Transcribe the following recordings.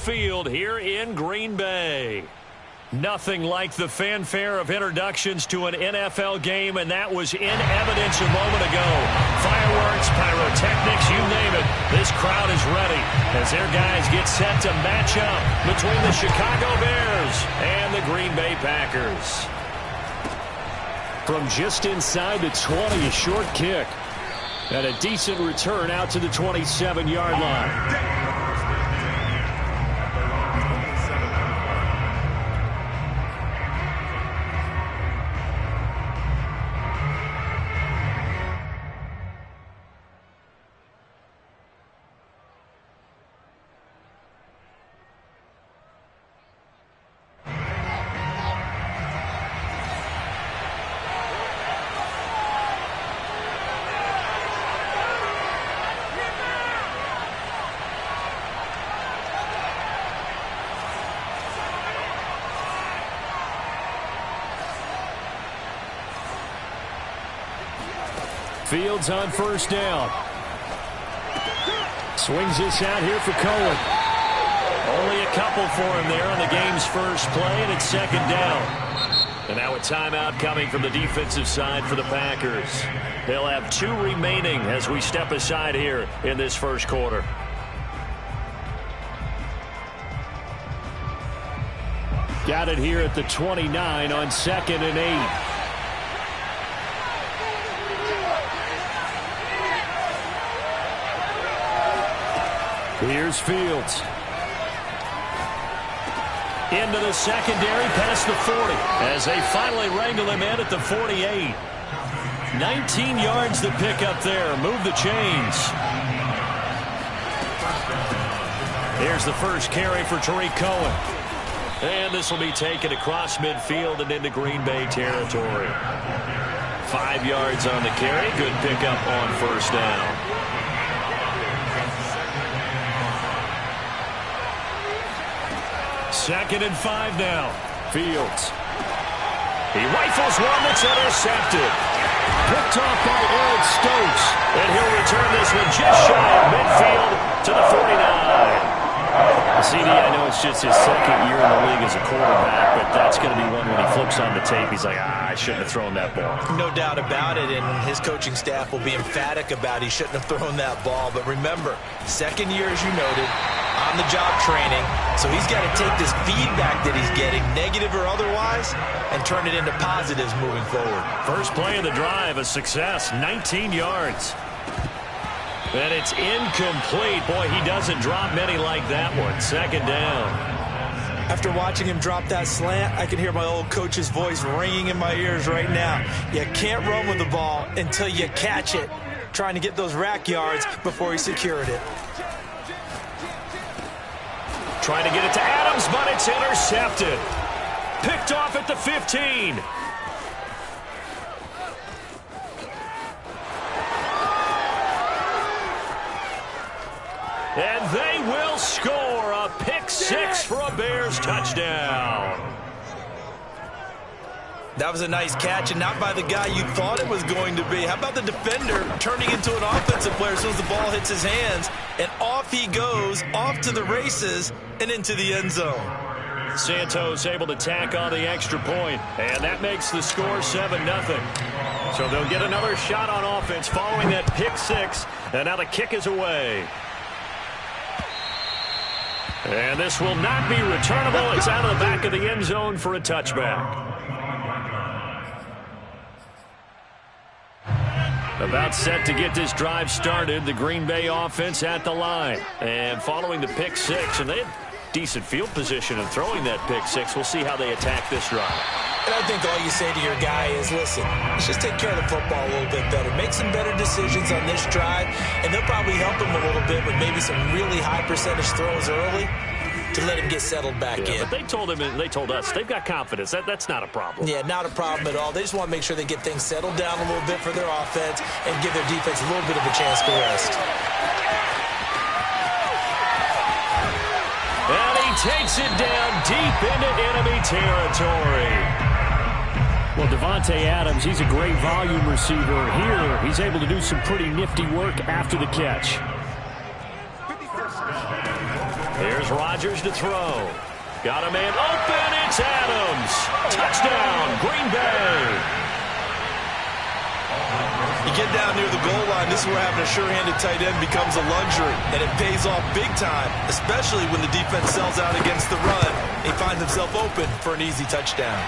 Field here in Green Bay. Nothing like the fanfare of introductions to an NFL game, and that was in evidence a moment ago. Fireworks, pyrotechnics, you name it. This crowd is ready as their guys get set to match up between the Chicago Bears and the Green Bay Packers. From just inside the 20, a short kick. And a decent return out to the 27-yard line. Fields on first down. Swings this out here for Cohen. Only a couple for him there on the game's first play, and it's second down. And now a timeout coming from the defensive side for the Packers. They'll have 2 remaining as we step aside here in this first quarter. Got it here at the 29 on 2nd and 8. Here's Fields. Into the secondary past the 40 as they finally wrangle him in at the 48. 19 yards to pick up there. Move the chains. Here's the first carry for Tariq Cohen. And this will be taken across midfield and into Green Bay territory. 5 yards on the carry. Good pickup on first down. Second and 5 now. Fields. He rifles one that's intercepted. Picked off by Eric Stokes. And he'll return this one just shy of midfield to the 49. CD, I know it's just his second year in the league as a quarterback, but that's going to be one when he flips on the tape. He's like, I shouldn't have thrown that ball. No doubt about it, and his coaching staff will be emphatic about he shouldn't have thrown that ball. But remember, second year, as you noted, on-the-job training, so he's got to take this feedback that he's getting, negative or otherwise, and turn it into positives moving forward. First play of the drive, a success, 19 yards. And it's incomplete. Boy, he doesn't drop many like that one. Second down. After watching him drop that slant, I can hear my old coach's voice ringing in my ears right now. You can't run with the ball until you catch it. Trying to get those rack yards before he secured it. Trying to get it to Adams, but it's intercepted. Picked off at the 15. And they will score a pick 6 for a Bears touchdown. That was a nice catch, and not by the guy you thought it was going to be. How about the defender turning into an offensive player as soon as the ball hits his hands, and off he goes, off to the races, and into the end zone. Santos able to tack on the extra point, and that makes the score 7-0. So they'll get another shot on offense following that pick 6, and now the kick is away. And this will not be returnable. It's out of the back of the end zone for a touchback. About set to get this drive started, the Green Bay offense at the line. And following the pick 6, and they had decent field position and throwing that pick 6. We'll see how they attack this drive. And I think all you say to your guy is, listen, let's just take care of the football a little bit better. Make some better decisions on this drive, and they'll probably help him a little bit with maybe some really high percentage throws early to let him get settled back in. But they told him, and they told us, they've got confidence. That's not a problem. Yeah, not a problem at all. They just want to make sure they get things settled down a little bit for their offense and give their defense a little bit of a chance to rest. And he takes it down deep into enemy territory. Well, Davante Adams, he's a great volume receiver. Here, he's able to do some pretty nifty work after the catch. Here's Here's Rodgers to throw. Got a man open. It's Adams. Touchdown, Green Bay. You get down near the goal line, this is where having a sure-handed tight end becomes a luxury, and it pays off big time, especially when the defense sells out against the run. He finds himself open for an easy touchdown.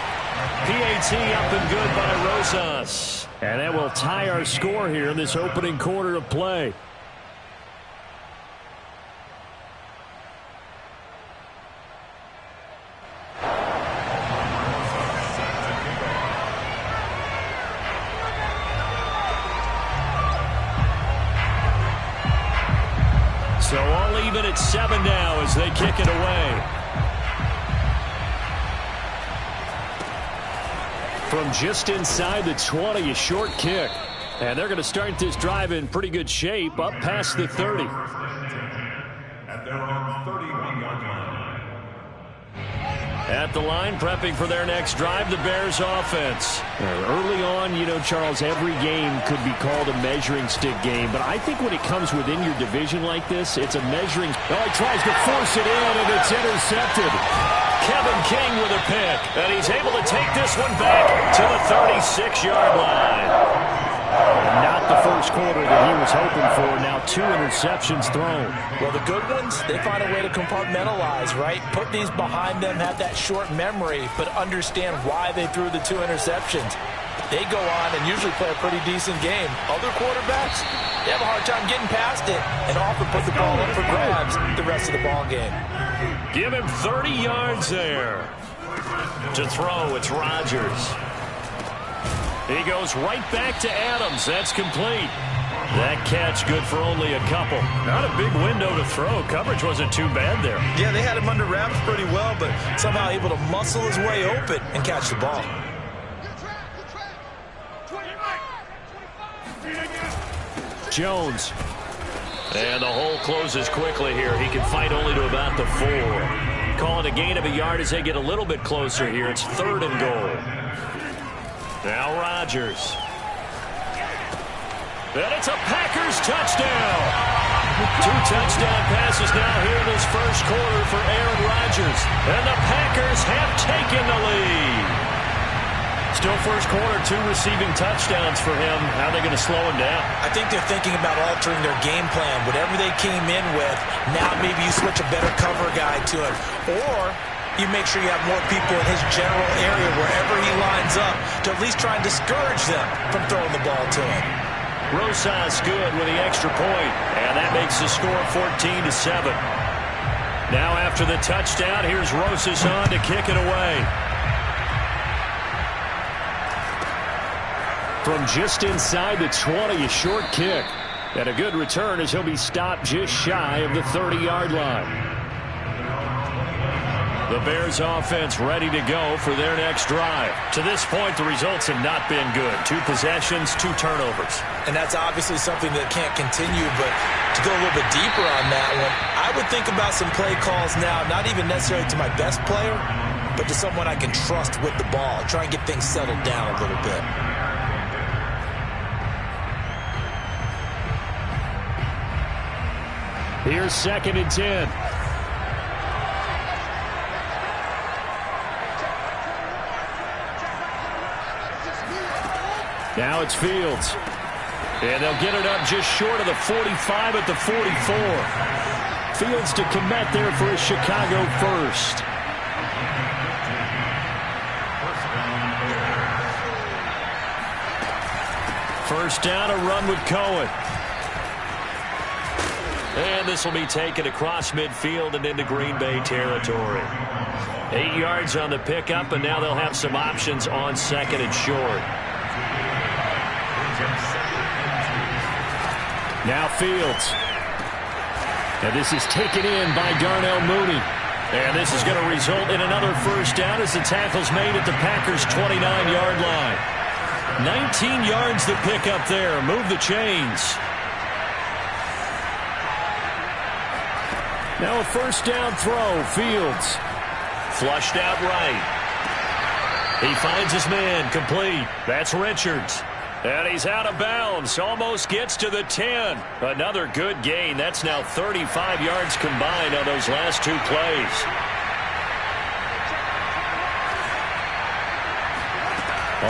PAT up and good by Rosas. And that will tie our score here in this opening quarter of play. So all even at 7 now as they kick it away. From just inside the 20, a short kick. And they're going to start this drive in pretty good shape, up past the 30. At their own 31-yard line. At the line, prepping for their next drive, the Bears offense. Early on, you know, Charles, every game could be called a measuring stick game. But I think when it comes within your division like this, it's a measuring. Oh, he tries to force it in, and it's intercepted. Kevin King with a pick, and he's able to take this one back to the 36-yard line. Not the first quarter that he was hoping for. Now 2 interceptions thrown. Well, the good ones, they find a way to compartmentalize, right? Put these behind them, have that short memory, but understand why they threw the 2 interceptions. They go on and usually play a pretty decent game. Other quarterbacks, they have a hard time getting past it and often put the ball up for grabs the rest of the ball game. Give him 30 yards there. To throw, it's Rodgers. He goes right back to Adams. That's complete. That catch good for only a couple. Not a big window to throw. Coverage wasn't too bad there. Yeah, they had him under wraps pretty well, but somehow able to muscle his way open and catch the ball. Jones. And the hole closes quickly here. He can fight only to about the 4. Calling a gain of a yard as they get a little bit closer here. It's 3rd and goal. Now Rodgers. And it's a Packers touchdown. 2 touchdown passes now here in this first quarter for Aaron Rodgers. And the Packers have taken the lead. Still first quarter, 2 receiving touchdowns for him. How are they going to slow him down? I think they're thinking about altering their game plan. Whatever they came in with, now maybe you switch a better cover guy to him. Or you make sure you have more people in his general area wherever he lines up to at least try and discourage them from throwing the ball to him. Rosas good with the extra point, and that makes the score 14-7. Now after the touchdown, here's Rosas on to kick it away. From just inside the 20, a short kick. And a good return as he'll be stopped just shy of the 30-yard line. The Bears offense ready to go for their next drive. To this point, the results have not been good. 2 possessions, 2 turnovers. And that's obviously something that can't continue, but to go a little bit deeper on that one, I would think about some play calls now, not even necessarily to my best player, but to someone I can trust with the ball. Try and get things settled down a little bit. Here's 2nd and 10. Now it's Fields. And they'll get it up just short of the 45 at the 44. Fields to commit there for a Chicago first. First down, a run with Cohen. And this will be taken across midfield and into Green Bay territory. 8 yards on the pickup, and now they'll have some options on 2nd and short. Now Fields. And this is taken in by Darnell Mooney. And this is going to result in another first down as the tackle's made at the Packers' 29-yard line. 19 yards to pick up there. Move the chains. Now a first down throw. Fields. Flushed out right. He finds his man complete. That's Richards. And he's out of bounds. Almost gets to the 10. Another good gain. That's now 35 yards combined on those last two plays.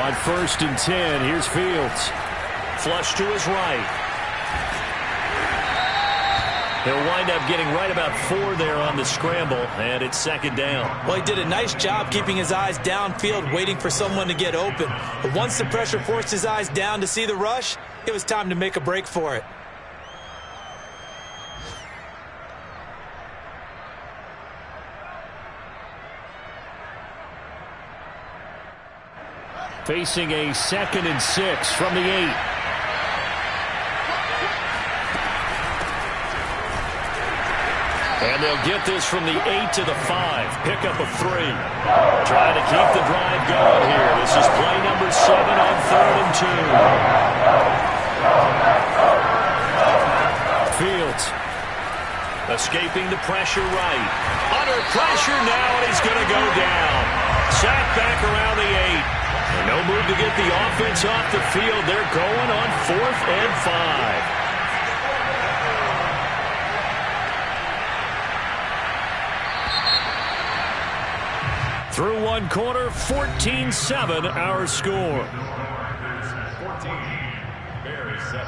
On 1st and 10, here's Fields. Flush to his right. He'll wind up getting right about 4 there on the scramble, and it's 2nd down. Well, he did a nice job keeping his eyes downfield, waiting for someone to get open. But once the pressure forced his eyes down to see the rush, it was time to make a break for it. Facing a 2nd and 6 from the 8. And they'll get this from the 8 to the 5. Pick up of 3. Trying to keep the drive going here. This is play number 7 on 3rd and 2. Fields. Escaping the pressure right. Under pressure now, and he's going to go down. Sacked back around the 8. And no move to get the offense off the field. They're going on 4th and 5. Through one quarter, 14-7 our score. 14, Bears 7.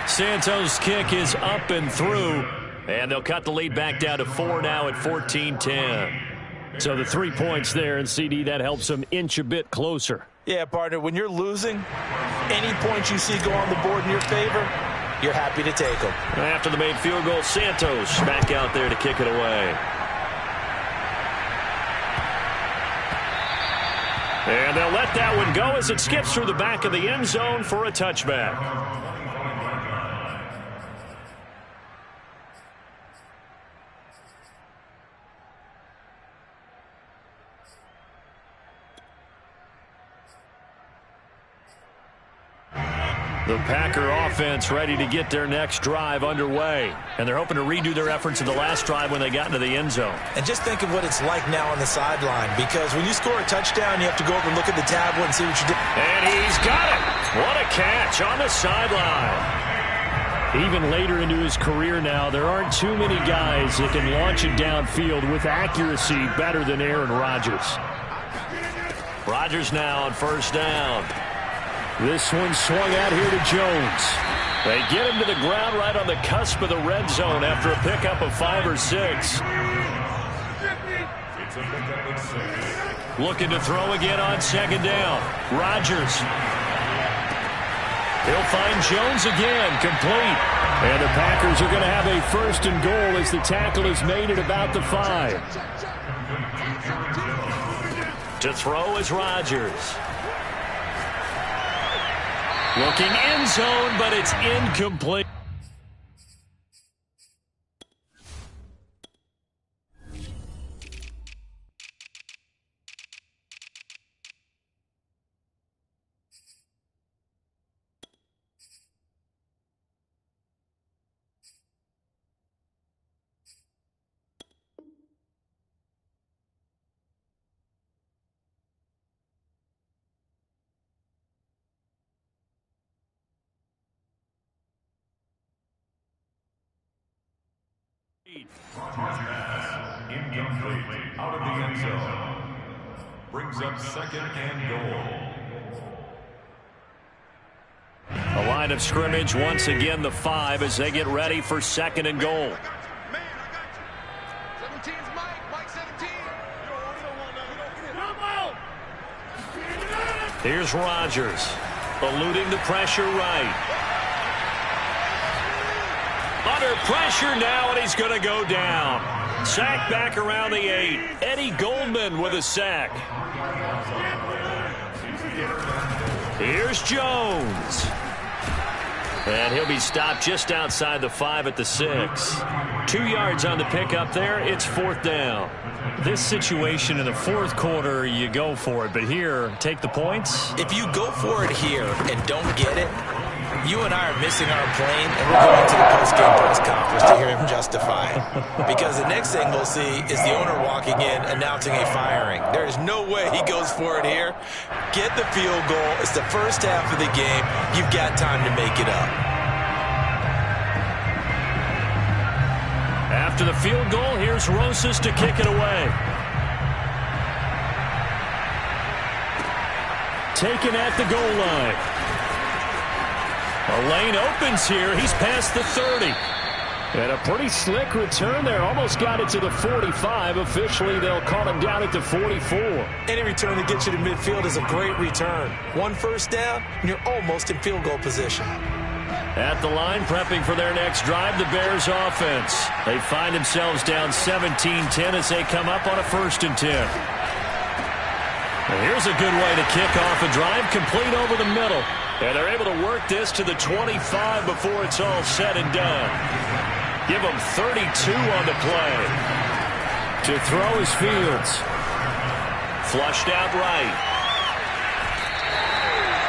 Santos' kick is up and through, and they'll cut the lead back down to 4 now at 14-10. So the 3 points there, and CD, that helps them inch a bit closer. Yeah, partner, when you're losing, any points you see go on the board in your favor, you're happy to take them. After the made field goal, Santos back out there to kick it away. And they'll let that one go as it skips through the back of the end zone for a touchback. The Packer offense ready to get their next drive underway. And they're hoping to redo their efforts in the last drive when they got into the end zone. And just think of what it's like now on the sideline, because when you score a touchdown, you have to go over and look at the tablet and see what you did. And he's got it. What a catch on the sideline. Even later into his career now, there aren't too many guys that can launch it downfield with accuracy better than Aaron Rodgers. Rodgers now on 1st down. This one swung out here to Jones. They get him to the ground right on the cusp of the red zone after a pickup of 5 or 6. Looking to throw again on 2nd down. Rodgers. He'll find Jones again, complete. And the Packers are going to have a 1st and goal as the tackle is made at about the 5. To throw is Rodgers. Looking end zone, but it's incomplete. Incomplete. Out of the end zone. Brings up 2nd and goal. A line of scrimmage once again, the 5 as they get ready for 2nd and goal. Here's Rodgers, eluding the pressure right. Under pressure now, and he's going to go down. Sack back around the 8. Eddie Goldman with a sack. Here's Jones. And he'll be stopped just outside the 5 at the 6. 2 yards on the pickup there. It's 4th down. This situation in the 4th quarter, you go for it. But here, take the points. If you go for it here and don't get it, You and I are missing our plane, and we're going to the post-game press conference to hear him justify it. Because the next thing we'll see is the owner walking in announcing a firing. There is no way he goes for it here. Get the field goal. It's the first half of the game. You've got time to make it up. After the field goal, here's Rosas to kick it away. Taken at the goal line. A lane opens here. He's past the 30. And a pretty slick return there. Almost got it to the 45. Officially, they'll call him down at the 44. Any return that gets you to midfield is a great return. One first down, and you're almost in field goal position. At the line, prepping for their next drive, the Bears offense. They find themselves down 17-10 as they come up on a 1st and 10. And here's a good way to kick off a drive, complete over the middle. And they're able to work this to the 25 before it's all said and done. Give them 32 on the play. To throw is Fields. Flushed out right.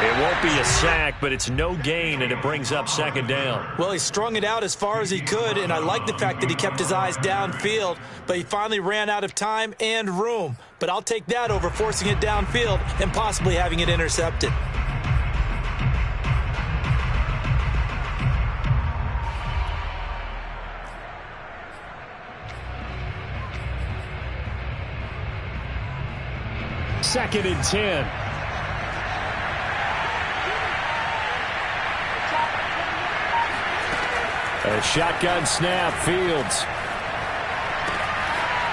It won't be a sack, but it's no gain, and it brings up 2nd down. Well, he strung it out as far as he could, and I like the fact that he kept his eyes downfield, but he finally ran out of time and room. But I'll take that over forcing it downfield and possibly having it intercepted. Second and 10. A shotgun snap, Fields.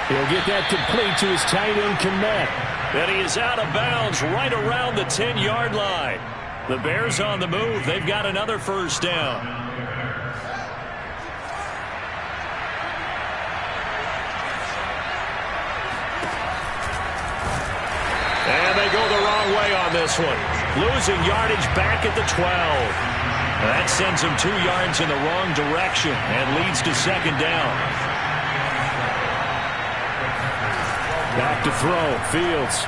He'll get that complete to his tight end, Kmet. And he is out of bounds right around the 10-yard line. The Bears on the move. They've got another 1st down. And they go the wrong way on this one. Losing yardage back at the 12. That sends them 2 yards in the wrong direction and leads to 2nd down. Back to throw, Fields.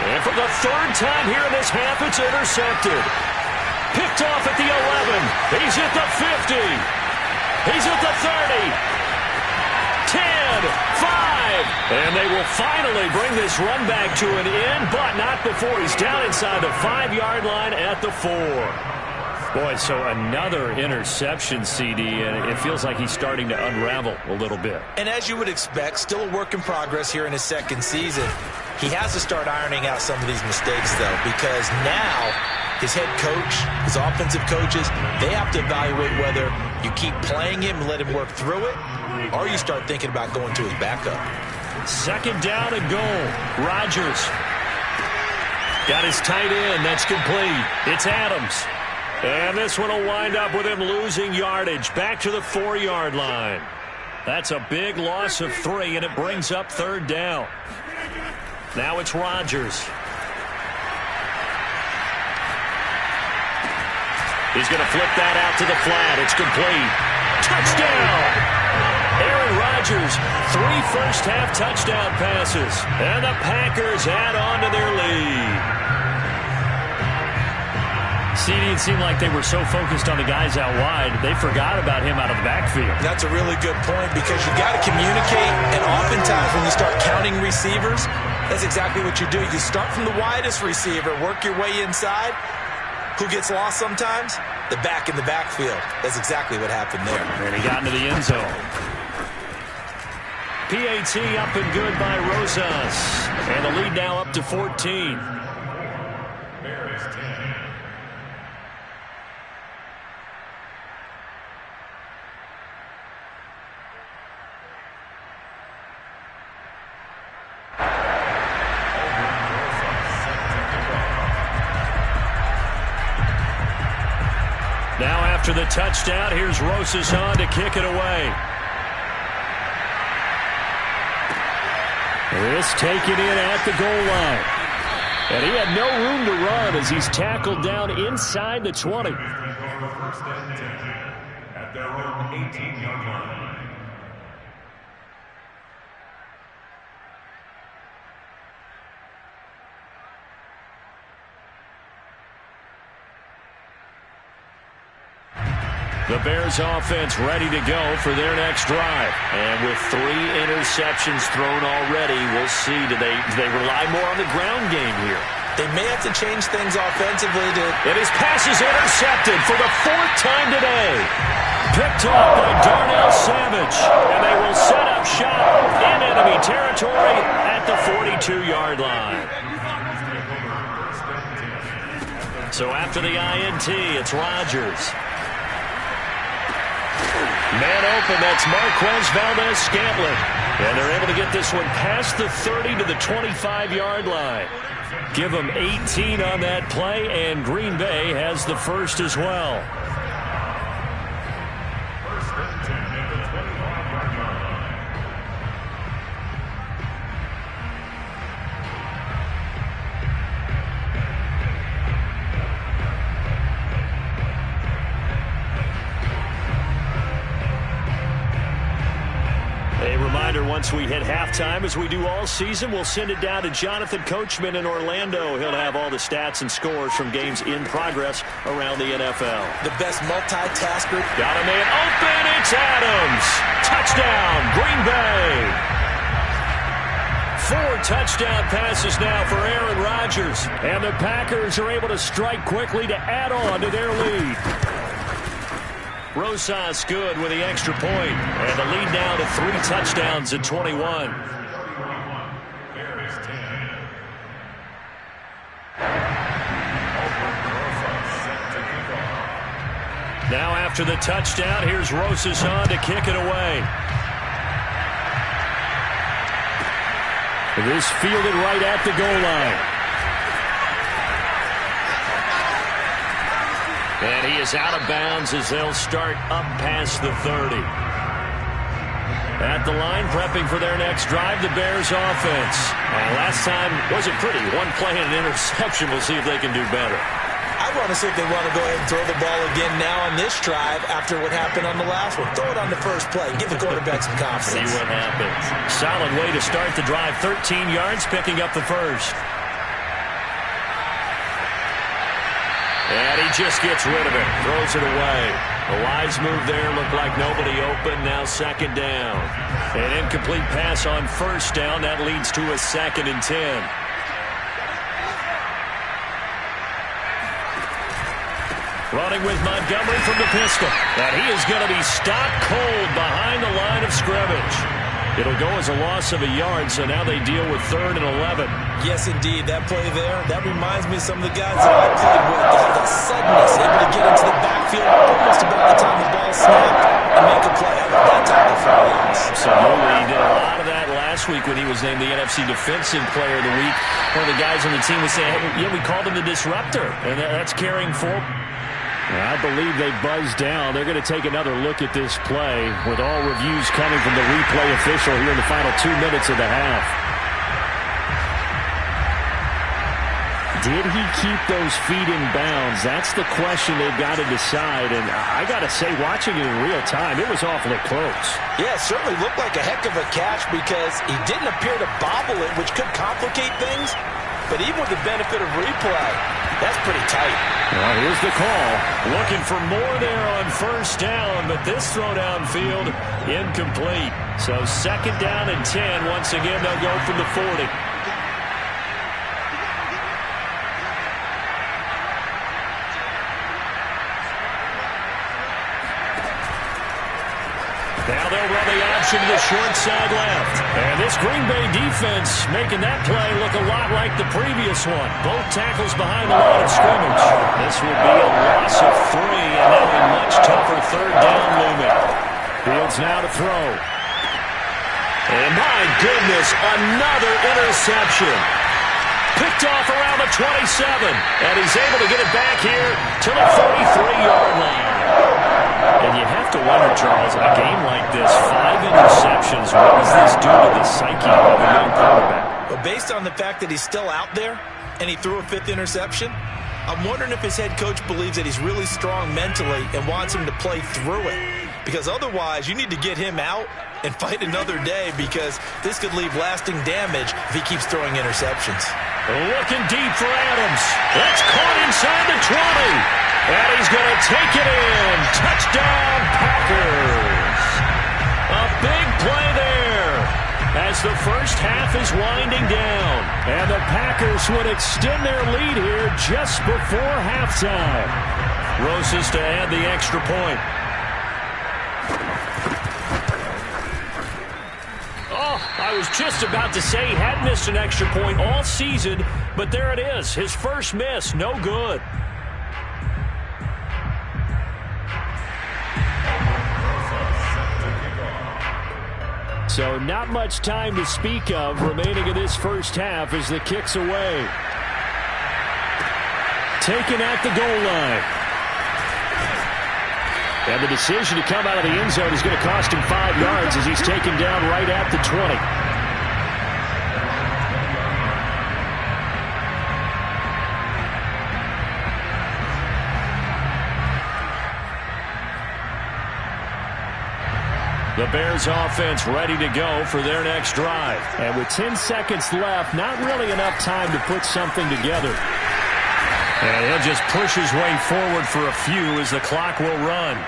And for the 3rd time here in this half, it's intercepted. Picked off at the 11. He's at the 50. He's at the 30. 10, 5, and they will finally bring this run back to an end, but not before he's down inside the 5-yard line at the 4. Boy, so another interception, CD, and it feels like he's starting to unravel a little bit. And as you would expect, still a work in progress here in his 2nd season. He has to start ironing out some of these mistakes, though, because now his head coach, his offensive coaches, they have to evaluate whether you keep playing him and let him work through it, or you start thinking about going to his backup. 2nd down and goal. Rodgers got his tight end. That's complete. It's Adams. And this one will wind up with him losing yardage back to the 4-yard line. That's a big loss of 3, and it brings up 3rd down. Now it's Rodgers. He's going to flip that out to the flat. It's complete. Touchdown! Aaron Rodgers, 3 first-half touchdown passes. And the Packers add on to their lead. CD, it seemed like they were so focused on the guys out wide, they forgot about him out of the backfield. That's a really good point because you've got to communicate, and oftentimes when you start counting receivers, that's exactly what you do. You start from the widest receiver, work your way inside. Who gets lost sometimes? The back in the backfield. That's exactly what happened there. And he got into the end zone. PAT up and good by Rosas. And the lead now up to 14. Bears 10. Now after the touchdown, here's Rosas on to kick it away. This taken in at the goal line. And he had no room to run as he's tackled down inside the 20. First and 10 at their own 18-yard line. The Bears offense ready to go for their next drive. And with 3 interceptions thrown already, we'll see. Do they rely more on the ground game here? They may have to change things offensively to... And his pass is intercepted for the 4th time today. Picked up by Darnell Savage. And they will set up shop in enemy territory at the 42-yard line. So after the INT, it's Rodgers. Man open, that's Marquez Valdes-Scantling. And they're able to get this one past the 30 to the 25-yard line. Give them 18 on that play, and Green Bay has the first as well. Once we hit halftime, as we do all season, we'll send it down to Jonathan Coachman in Orlando. He'll have all the stats and scores from games in progress around the NFL. The best multitasker. Got a man open. It's Adams. Touchdown, Green Bay. 4 touchdown passes now for Aaron Rodgers. And the Packers are able to strike quickly to add on to their lead. Rosas good with the extra point, and the lead now to 3 touchdowns at 21. Now after the touchdown, here's Rosas on to kick it away. This fielded right at the goal line. And he is out of bounds as they'll start up past the 30. At the line, prepping for their next drive, the Bears offense. And last time wasn't pretty. 1 play and an interception. We'll see if they can do better. I want to see if they want to go ahead and throw the ball again now on this drive after what happened on the last one. Throw it on the first play. Give the quarterback some confidence. See what happens. Solid way to start the drive. 13 yards, picking up the first. And he just gets rid of it. Throws it away. A wise move there. Looked like nobody open. Now 2nd down. An incomplete pass on 1st down. That leads to a 2nd and 10. Running with Montgomery from the pistol. And he is going to be stopped cold behind the line of scrimmage. It'll go as a loss of a yard, so now they deal with 3rd and 11. Yes, indeed. That play there, that reminds me of some of the guys that I played with. They have that suddenness, able to get into the backfield almost about the time the ball snapped and make a play out of that type of offense. Absolutely. He did a lot of that last week when he was named the NFC Defensive Player of the Week. One of the guys on the team was saying, hey, yeah, we called him the disruptor, and that's carrying forward. I believe they buzzed down. They're going to take another look at this play with all reviews coming from the replay official here in the final 2 minutes of the half. Did he keep those feet in bounds? That's the question they've got to decide. And I got to say, watching it in real time, it was awfully close. Yeah, it certainly looked like a heck of a catch because he didn't appear to bobble it, which could complicate things. But even with the benefit of replay, that's pretty tight. Well, here's the call. Looking for more there on 1st down, but this throw downfield incomplete. So 2nd down and 10. Once again, they'll go from the 40. Now they'll run the option to the short side left. And this Green Bay defense making that play look a lot like the previous one. Both tackles behind the line of scrimmage. This will be a loss of 3, and now a much tougher 3rd down looming. Fields now to throw. And my goodness, another interception. Picked off around the 27. And he's able to get it back here to the 43-yard line. And you have to wonder, Charles, in a game like this, 5 interceptions, what does this do to the psyche of a young quarterback? But based on the fact that he's still out there and he threw a 5th interception, I'm wondering if his head coach believes that he's really strong mentally and wants him to play through it. Because otherwise, you need to get him out and fight another day because this could leave lasting damage if he keeps throwing interceptions. Looking deep for Adams. That's caught inside the 20. And he's going to take it in. Touchdown, Packers. A big play there as the first half is winding down. And the Packers would extend their lead here just before halftime. Rosas to add the extra point. I was just about to say he had missed an extra point all season, but there it is. His first miss, no good. So not much time to speak of remaining in this first half as the kick's away. Taken at the goal line. And the decision to come out of the end zone is going to cost him 5 yards as he's taken down right at the 20. The Bears offense ready to go for their next drive. And with 10 seconds left, not really enough time to put something together. And he'll just push his way forward for a few as the clock will run.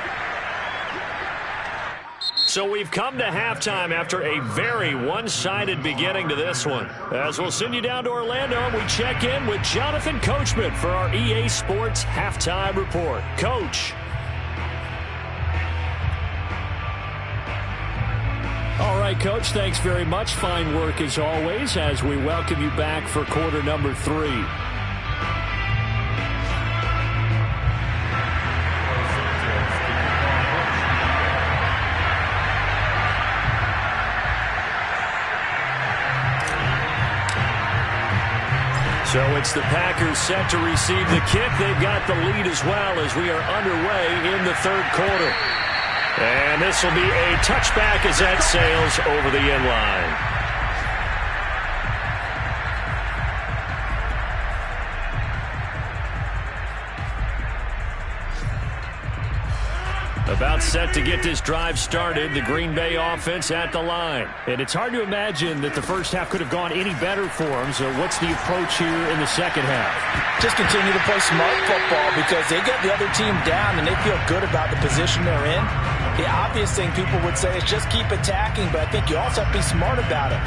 So we've come to halftime after a very one-sided beginning to this one. As we'll send you down to Orlando, and we check in with Jonathan Coachman for our EA Sports Halftime Report. Coach. All right, Coach, thanks very much. Fine work as always as we welcome you back for quarter number 3. So it's the Packers set to receive the kick. They've got the lead as well as we are underway in the third quarter. And this will be a touchback as that sails over the end line. About set to get this drive started, the Green Bay offense at the line. And it's hard to imagine that the first half could have gone any better for them. So what's the approach here in the second half? Just continue to play smart football because they get the other team down and they feel good about the position they're in. The obvious thing people would say is just keep attacking, but I think you also have to be smart about it.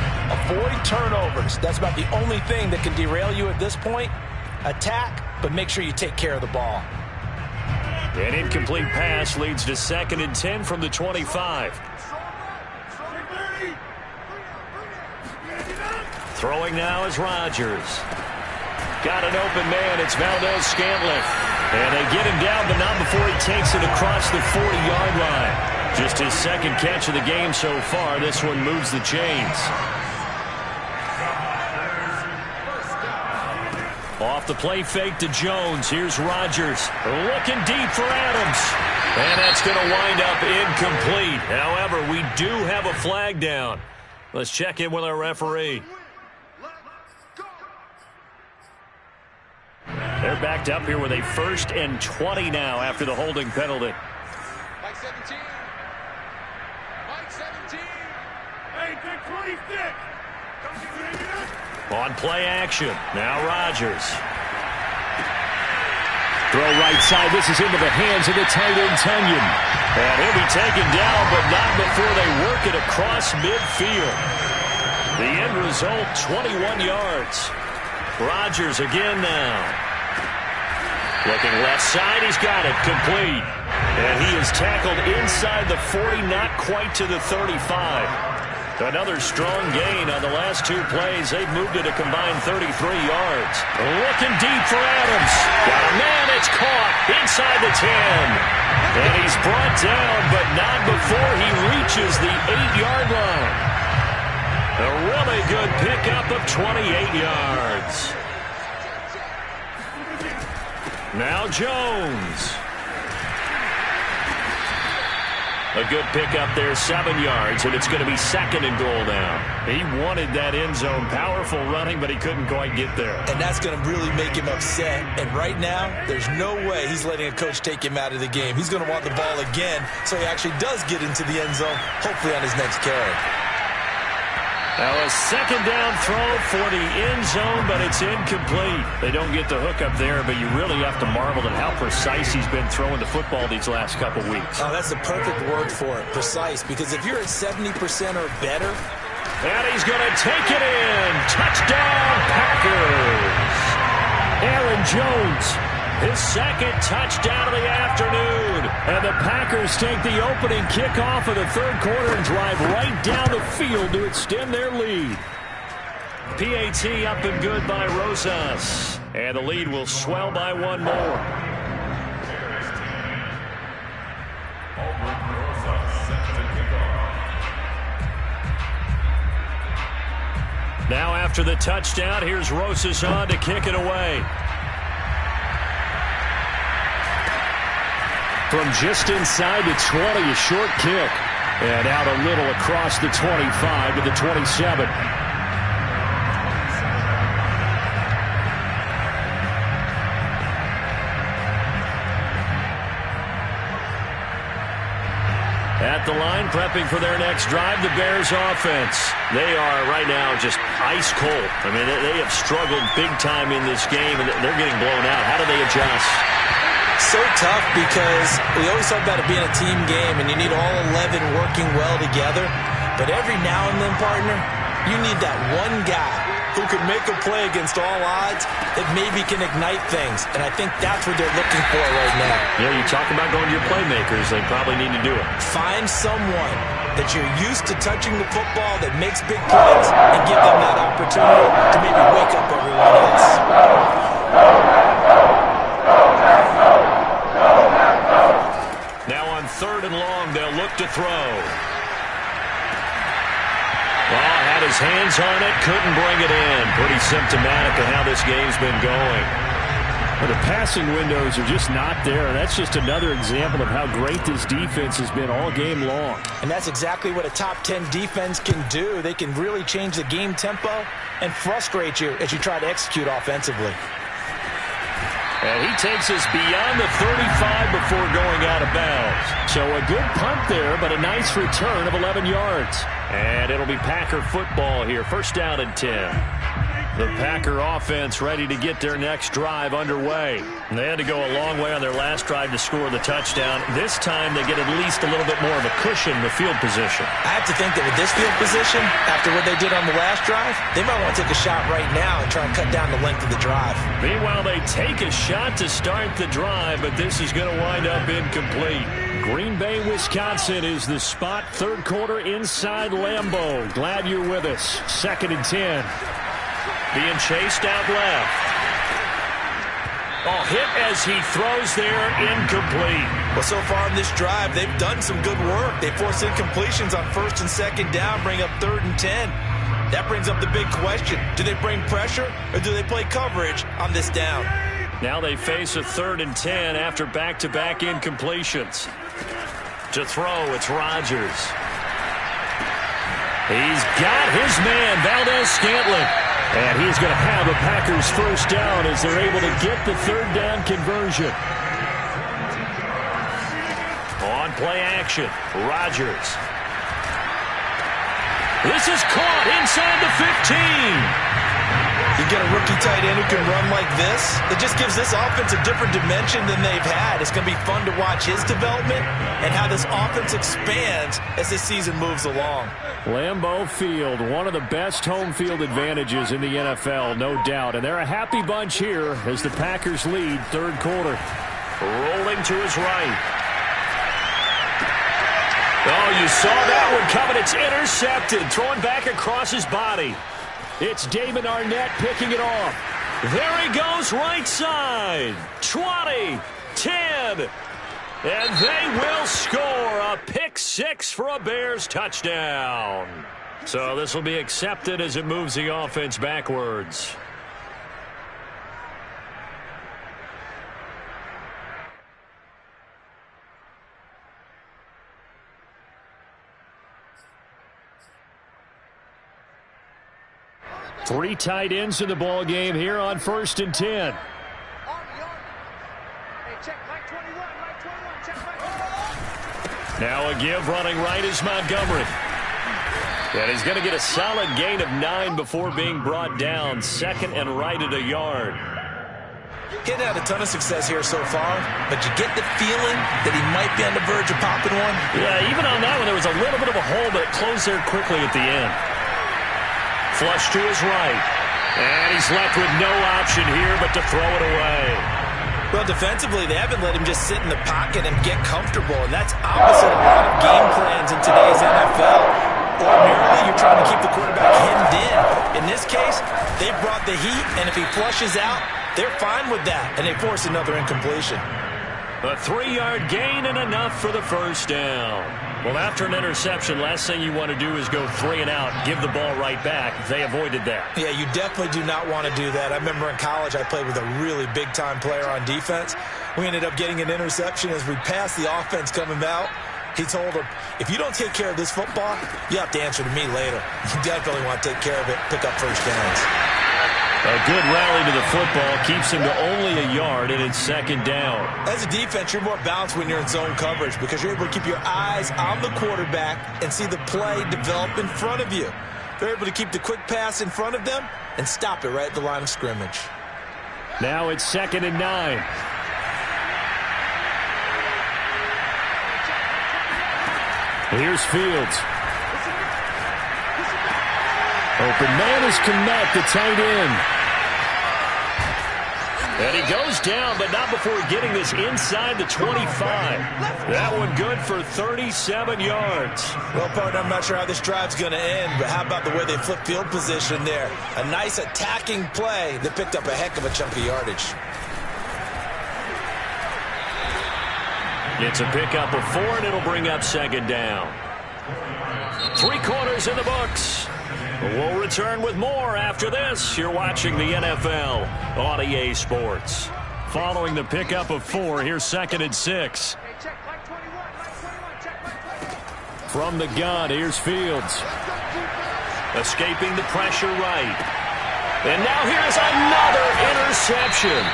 Avoid turnovers. That's about the only thing that can derail you at this point. Attack, but make sure you take care of the ball. An incomplete pass leads to 2nd and 10 from the 25. Throwing now is Rodgers. Got an open man. It's Valdes-Scantling. And they get him down, but not before he takes it across the 40-yard line. Just his second catch of the game so far. This one moves the chains. Off the play fake to Jones. Here's Rodgers. Looking deep for Adams. And that's going to wind up incomplete. However, we do have a flag down. Let's check in with our referee. They're backed up here with a 1st and 20 now after the holding penalty. Mike 17. Mike 17. Hey, Dick 26. On play action. Now Rodgers. Throw right side. This is into the hands of the tight end, Tunyon. And he'll be taken down, but not before they work it across midfield. The end result, 21 yards. Rodgers again now. Looking left side. He's got it. Complete. And he is tackled inside the 40, not quite to the 35. Another strong gain on the last 2 plays. They've moved it a combined 33 yards. Looking deep for Adams. Got a man. It's caught inside the 10. And he's brought down, but not before he reaches the 8-yard line. A really good pickup of 28 yards. Now Jones. A good pickup there, 7 yards, and it's going to be 2nd and goal now. He wanted that end zone, powerful running, but he couldn't quite get there. And that's going to really make him upset. And right now, there's no way he's letting a coach take him out of the game. He's going to want the ball again, so he actually does get into the end zone, hopefully on his next carry. Now a second down throw for the end zone, but it's incomplete. They don't get the hook up there, but you really have to marvel at how precise he's been throwing the football these last couple weeks. Oh, that's the perfect word for it, precise, because if you're at 70% or better. And he's going to take it in. Touchdown, Packers. Aaron Jones, his second touchdown of the afternoon. And the Packers take the opening kickoff of the third quarter and drive right down the field to extend their lead. PAT up and good by Rosas. And the lead will swell by one more. Now after the touchdown, here's Rosas on to kick it away. From just inside the 20, a short kick. And out a little across the 25 to the 27. At the line, prepping for their next drive, the Bears offense. They are right now just ice cold. I mean, they have struggled big time in this game, and they're getting blown out. How do they adjust? So tough because we always talk about it being a team game, and you need all 11 working well together. But every now and then, partner, you need that one guy who can make a play against all odds that maybe can ignite things. And I think that's what they're looking for right now. Yeah, you talk about going to your playmakers. They probably need to do it. Find someone that you're used to touching the football that makes big plays and give them that opportunity to maybe wake up everyone else. Now on 3rd and long, they'll look to throw. Had his hands on it, couldn't bring it in. Pretty symptomatic of how this game's been going. Well, the passing windows are just not there. That's just another example of how great this defense has been all game long. And that's exactly what a top 10 defense can do. They can really change the game tempo and frustrate you as you try to execute offensively. And he takes us beyond the 35 before going out of bounds. So a good punt there, but a nice return of 11 yards. And it'll be Packer football here. 1st down and 10. The Packer offense ready to get their next drive underway. And they had to go a long way on their last drive to score the touchdown. This time they get at least a little bit more of a cushion in the field position. I have to think that with this field position, after what they did on the last drive, they might want to take a shot right now and try and cut down the length of the drive. Meanwhile, they take a shot to start the drive, but this is going to wind up incomplete. Green Bay, Wisconsin is the spot. 3rd quarter inside Lambeau. Glad you're with us. 2nd and 10. Being chased out left. Oh, hit as he throws there, incomplete. Well, so far in this drive, they've done some good work. They force incompletions on 1st and 2nd down, bring up 3rd and 10. That brings up the big question. Do they bring pressure or do they play coverage on this down? Now they face a 3rd and 10 after back-to-back incompletions. To throw, it's Rodgers. He's got his man, Valdez-Scantling. And he's going to have a Packers 1st down as they're able to get the 3rd down conversion. On play action, Rodgers. This is caught inside the 15. You get a rookie tight end who can run like this. It just gives this offense a different dimension than they've had. It's going to be fun to watch his development and how this offense expands as this season moves along. Lambeau Field, one of the best home field advantages in the NFL, no doubt. And they're a happy bunch here as the Packers lead 3rd quarter. Rolling to his right. Oh, you saw that one coming. It's intercepted. Throwing back across his body. It's Damon Arnett picking it off. There he goes right side. 20, 10. And they will score a pick 6 for a Bears touchdown. So this will be accepted as it moves the offense backwards. Three tight ends in the ball game here on 1st and 10. Now a give running right is Montgomery. And he's going to get a solid gain of 9 before being brought down. Second and right at a yard. He hadn't had a ton of success here so far, but you get the feeling that he might be on the verge of popping one. Yeah, even on that one, there was a little bit of a hole, but it closed there quickly at the end. Flush to his right. And he's left with no option here but to throw it away. Well, defensively, they haven't let him just sit in the pocket and get comfortable, and that's opposite a lot of game plans in today's NFL. Ordinarily, you're trying to keep the quarterback hemmed in. In this case, they brought the heat, and if he flushes out, they're fine with that, and they force another incompletion. A 3-yard gain and enough for the first down. Well, after an interception, last thing you want to do is go 3 and out, give the ball right back. They avoided that. Yeah, you definitely do not want to do that. I remember in college I played with a really big-time player on defense. We ended up getting an interception as we passed the offense coming out. He told him, if you don't take care of this football, you have to answer to me later. You definitely want to take care of it, pick up first downs. A good rally to the football keeps him to only a yard, and it's second down. As a defense, you're more balanced when you're in zone coverage because you're able to keep your eyes on the quarterback and see the play develop in front of you. They're able to keep the quick pass in front of them and stop it right at the line of scrimmage. Now it's 2nd and 9. Here's Fields. Open man is Kmet, the tight end. And he goes down, but not before getting this inside the 25. That one good for 37 yards. Well, partner, I'm not sure how this drive's going to end, but how about the way they flip field position there? A nice attacking play that picked up a heck of a chunk of yardage. It's a pickup of 4, and it'll bring up second down. 3 quarters in the books. We'll return with more after this. You're watching the NFL on EA Sports. Following the pickup of 4, here's 2nd and 6. From the gun, here's Fields. Escaping the pressure right. And now here's another interception.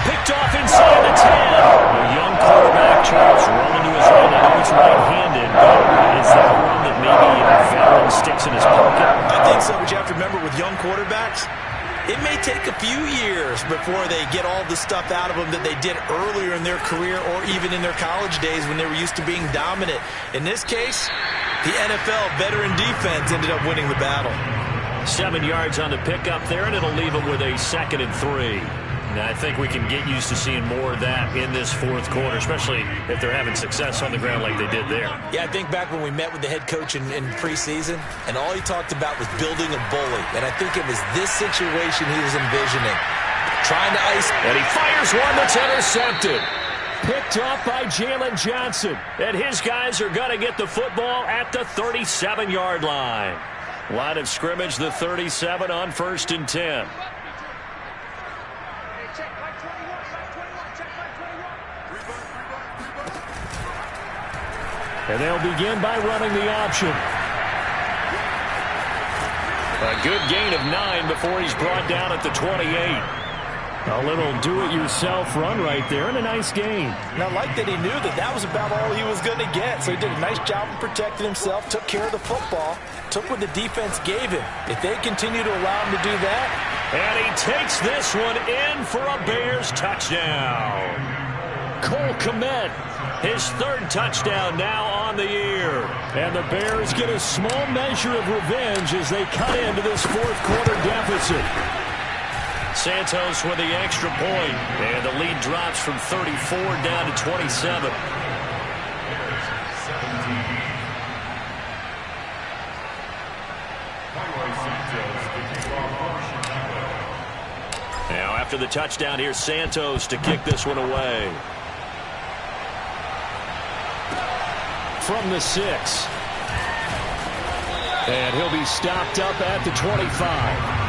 Picked off inside the 10. A young quarterback, Charles, rolling to his right. I know he's right-handed, but is that one that maybe a veteran sticks in his pocket? I think so, but you have to remember with young quarterbacks, it may take a few years before they get all the stuff out of them that they did earlier in their career or even in their college days when they were used to being dominant. In this case, the NFL veteran defense ended up winning the battle. 7 yards on the pickup there, and it'll leave them with a 2nd and 3. Now, I think we can get used to seeing more of that in this 4th quarter, especially if they're having success on the ground like they did there. Yeah, I think back when we met with the head coach in preseason, and all he talked about was building a bully. And I think it was this situation he was envisioning. Trying to ice. And he fires one that's intercepted. Picked off by Jalen Johnson. And his guys are going to get the football at the 37-yard line. Line of scrimmage, the 37 on 1st and 10. And they'll begin by running the option. A good gain of 9 before he's brought down at the 28. A little do-it-yourself run right there and a nice gain. And I like that he knew that that was about all he was going to get. So he did a nice job of protecting himself, took care of the football, took what the defense gave him. If they continue to allow him to do that. And he takes this one in for a Bears touchdown. Cole Kmet. His 3rd touchdown now on the year. And the Bears get a small measure of revenge as they cut into this 4th quarter deficit. Santos with the extra point. And the lead drops from 34 down to 27. Now after the touchdown, here's Santos to kick this one away. From the 6. And he'll be stopped up at the 25.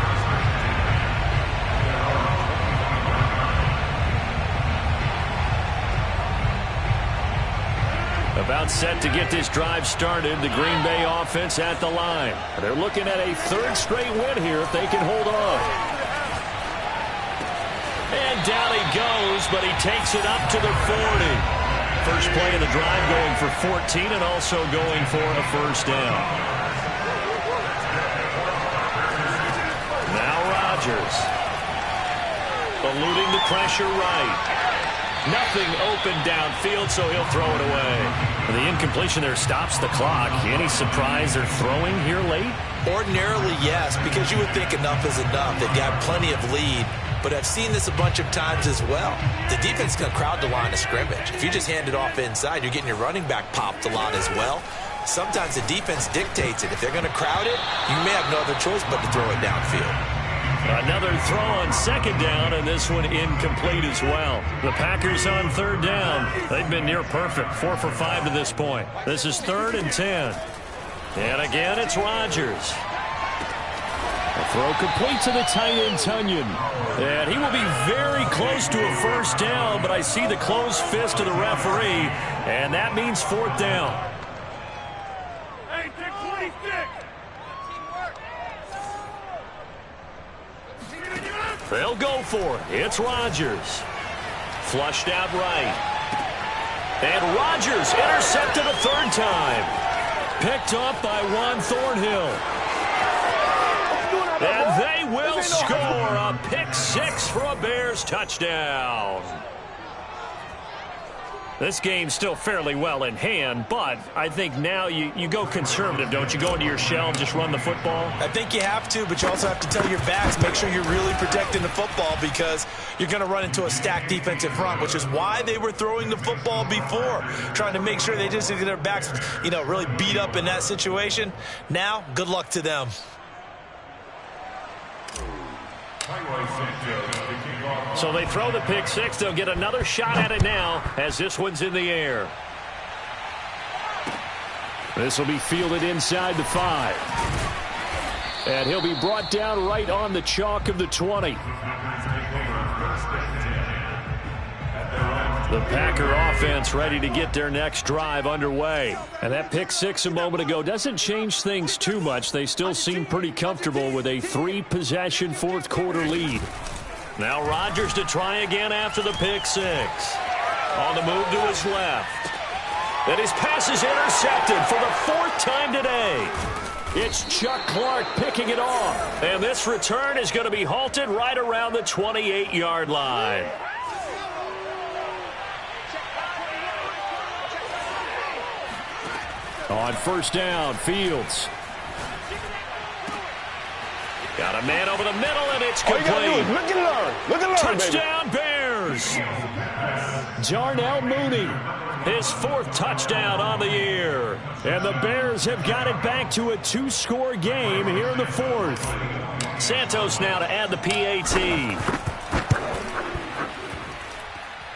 About set to get this drive started, the Green Bay offense at the line. They're looking at a 3rd straight win here if they can hold on. And down he goes, but he takes it up to the 40. First play of the drive going for 14 and also going for a first down. Rodgers. Eluding the pressure right. Nothing open downfield, so he'll throw it away. The incompletion there stops the clock. Any surprise they're throwing here late? Ordinarily, yes, because you would think enough is enough. They've got plenty of lead, but I've seen this a bunch of times as well. The defense can crowd the line of scrimmage. If you just hand it off inside, you're getting your running back popped a lot as well. Sometimes the defense dictates it. If they're going to crowd it, you may have no other choice but to throw it downfield. Another throw on second down, and this one incomplete as well. The Packers on third down. They've been near perfect, 4 for 5 to this point. This is 3rd and 10. And again, it's Rodgers. A throw complete to the tight end, Tunyon. And he will be very close to a first down, but I see the closed fist of the referee, and that means 4th down. Hey, Dick, please, Dick. They'll go for it. It's Rodgers. Flushed out right. And Rodgers intercepted a 3rd time. Picked up by Juan Thornhill. And they will score a pick 6 for a Bears touchdown. This game's still fairly well in hand, but I think now you go conservative, don't you? Go into your shell and just run the football? I think you have to, but you also have to tell your backs, make sure you're really protecting the football because you're going to run into a stacked defensive front, which is why they were throwing the football before, trying to make sure they just get their backs, really beat up in that situation. Now, good luck to them. So they throw the pick 6. They'll get another shot at it now as this one's in the air. This will be fielded inside the 5. And he'll be brought down right on the chalk of the 20. The Packer offense ready to get their next drive underway. And that pick 6 a moment ago doesn't change things too much. They still seem pretty comfortable with a 3-possession 4th quarter lead. Now Rodgers to try again after the pick 6. On the move to his left. And his pass is intercepted for the 4th time today. It's Chuck Clark picking it off. And this return is going to be halted right around the 28-yard line. On first down, Fields. Got a man over the middle, and it's complete. Look and learn, Touchdown, Bears. Darnell Mooney. His 4th touchdown on the year. And the Bears have got it back to a 2-score game here in the 4th. Santos now to add the PAT.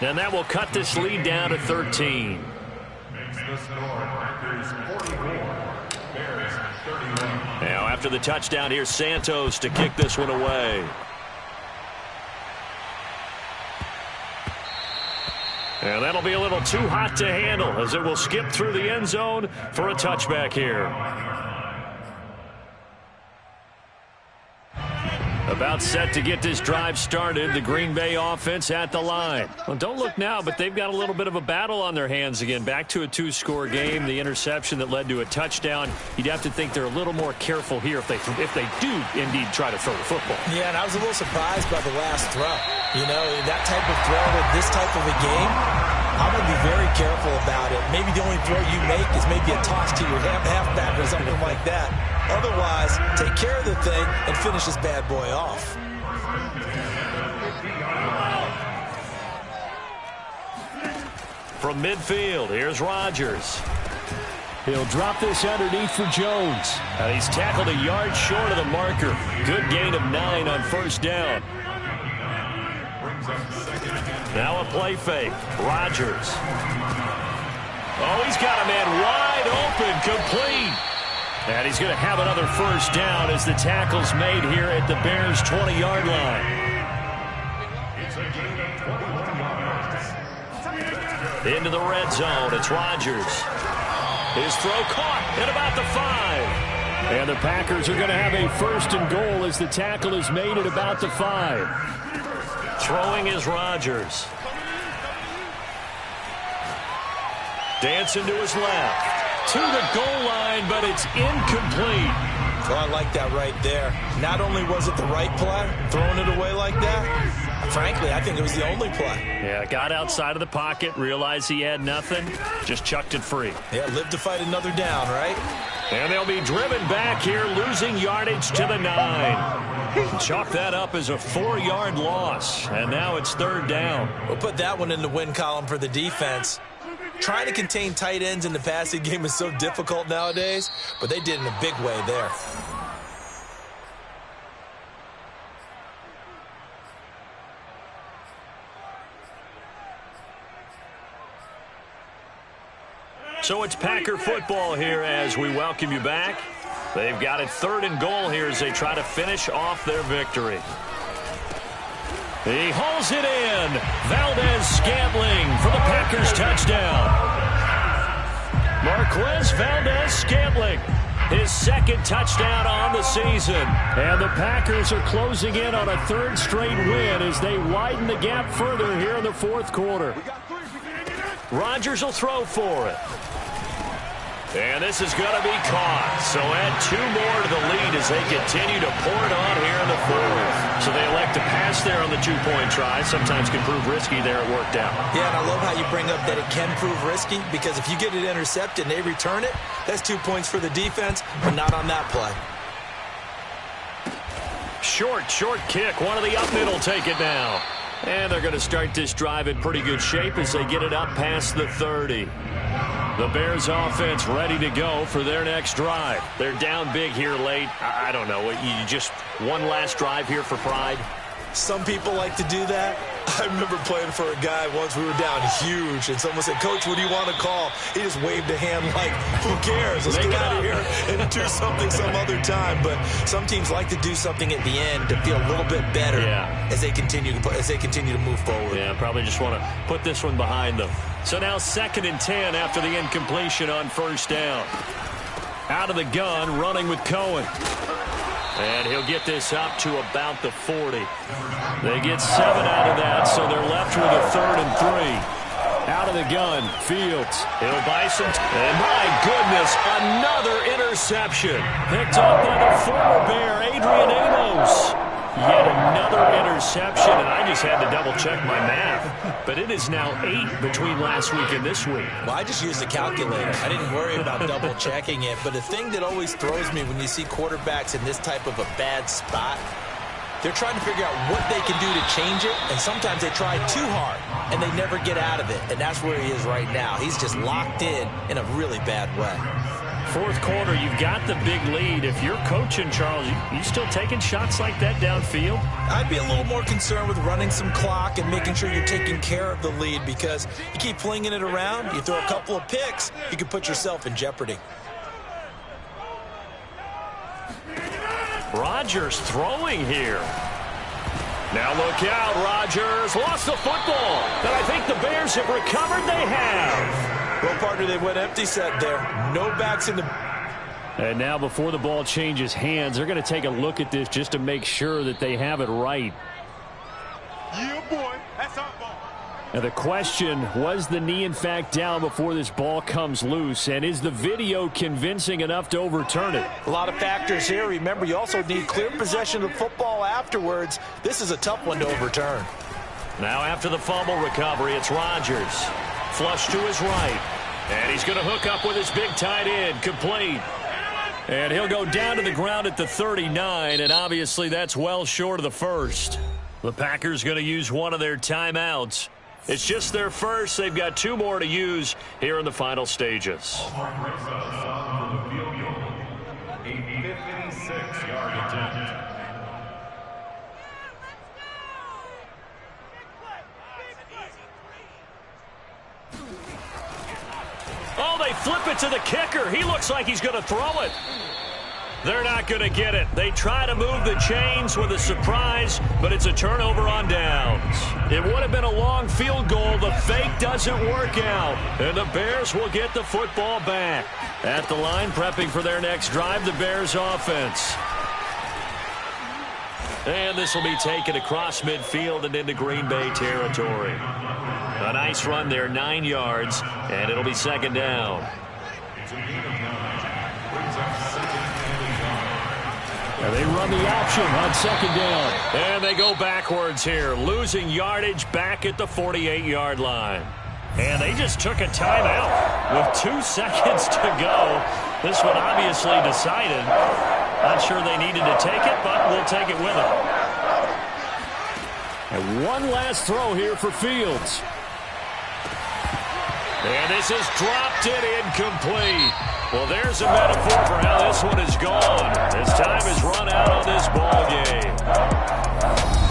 And that will cut this lead down to 13. Makes the score Packers 44, Bears 31. Now after the touchdown, here's Santos to kick this one away. And that'll be a little too hot to handle as it will skip through the end zone for a touchback here. About set to get this drive started. The Green Bay offense at the line. Well, don't look now, but they've got a little bit of a battle on their hands again. Back to a 2-score game. The interception that led to a touchdown. You'd have to think they're a little more careful here if they do indeed try to throw the football. Yeah, and I was a little surprised by the last throw. That type of throw with this type of a game, I'm going to be very careful about it. Maybe the only throw you make is maybe a toss to your halfback or something like that. Otherwise, take care of the thing and finish this bad boy off. From midfield, here's Rodgers. He'll drop this underneath for Jones. And he's tackled a yard short of the marker. Good gain of 9 on first down. Now a play fake. Rodgers. Oh, he's got a man wide open, complete. And he's going to have another first down as the tackle's made here at the Bears' 20-yard line. Into the red zone, it's Rodgers. His throw caught at about the 5. And the Packers are going to have a 1st and goal as the tackle is made at about the 5. Throwing is Rodgers. Dancing to his left. To the goal line, but it's incomplete. Oh, I like that right there. Not only was it the right play, throwing it away like that, frankly, I think it was the only play. Yeah, got outside of the pocket, realized he had nothing, just chucked it free. Yeah, live to fight another down, right? And they'll be driven back here, losing yardage to the 9. Chalk that up as a 4-yard loss, and now it's 3rd down. We'll put that one in the win column for the defense. Trying to contain tight ends in the passing game is so difficult nowadays, but they did in a big way there. So it's Packer football here as we welcome you back. They've got it 3rd and goal here as they try to finish off their victory. He hauls it in. Valdes-Scantling for the Packers touchdown. Marquez Valdes-Scantling, his 2nd touchdown on the season. And the Packers are closing in on a 3rd straight win as they widen the gap further here in the 4th quarter. Rodgers will throw for it. And this is going to be caught. So add 2 more to the lead as they continue to pour it on here in the 4th. So they elect to pass there on the 2-point try. Sometimes can prove risky there. It worked out. Yeah, and I love how you bring up that it can prove risky, because if you get it intercepted and they return it, that's 2 points for the defense, but not on that play. Short kick. One of the up middle take it now. And they're going to start this drive in pretty good shape as they get it up past the 30. The Bears offense ready to go for their next drive. They're down big here late. I don't know. You just one last drive here for pride? Some people like to do that. I remember playing for a guy once. We were down huge, and someone said, "Coach, what do you want to call?" He just waved a hand like, "Who cares? Let's get out of here and do something some other time." But some teams like to do something at the end to feel a little bit better as they continue to move forward. Yeah, probably just want to put this one behind them. So now 2nd and 10 after the incompletion on 1st down. Out of the gun, running with Cohen. And he'll get this up to about the 40. They get 7 out of that, so they're left with a 3rd and 3. Out of the gun, Fields. He'll buy some. And my goodness, another interception. Picked up by the former Bear, Adrian Amos. Yet another interception, and I just had to double-check my math. But it is now 8 between last week and this week. Well, I just used a calculator. I didn't worry about double-checking it. But the thing that always throws me when you see quarterbacks in this type of a bad spot, they're trying to figure out what they can do to change it, and sometimes they try too hard, and they never get out of it. And that's where he is right now. He's just locked in a really bad way. 4th quarter, you've got the big lead. If you're coaching, Charles, you still taking shots like that downfield? I'd be a little more concerned with running some clock and making sure you're taking care of the lead, because you keep flinging it around, you throw a couple of picks, you can put yourself in jeopardy. Rodgers throwing here. Now look out, Rodgers lost the football. But I think the Bears have recovered. They have. Well, partner, they went empty set there. No backs in the... And now before the ball changes hands, they're going to take a look at this just to make sure that they have it right. Yeah, boy. That's our ball. Now the question, was the knee in fact down before this ball comes loose? And is the video convincing enough to overturn it? A lot of factors here. Remember, you also need clear possession of the football afterwards. This is a tough one to overturn. Now after the fumble recovery, it's Rodgers. Flush to his right. And he's going to hook up with his big tight end. Complete. And he'll go down to the ground at the 39, and obviously that's well short of the first. The Packers going to use one of their timeouts. It's just their first. They've got 2 more to use here in the final stages. A 56-yard attempt. Oh, they flip it to the kicker. He looks like he's going to throw it. They're not going to get it. They try to move the chains with a surprise, but it's a turnover on downs. It would have been a long field goal. The fake doesn't work out, and the Bears will get the football back. At the line, prepping for their next drive, the Bears offense. And this will be taken across midfield and into Green Bay territory. A nice run there, 9 yards, and it'll be 2nd down. And they run the option on second down. And they go backwards here, losing yardage back at the 48-yard line. And they just took a timeout with 2 seconds to go. This one obviously decided. Not sure they needed to take it, but we'll take it with them. And one last throw here for Fields. And this is dropped it incomplete. Well, there's a metaphor for how this one is gone. As time has